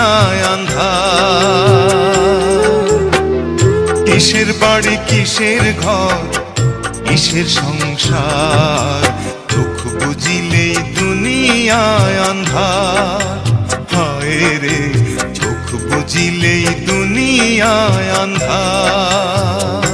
দুনিয়ায় আন্ধার। কিসের বাড়ি কিসের ঘর কিসের সংসার, দুঃখ বুঝিলেই দুনিয়ায় আন্ধার। হায় রে চোখ বুঝিলেই দুনিয়ায় আন্ধার।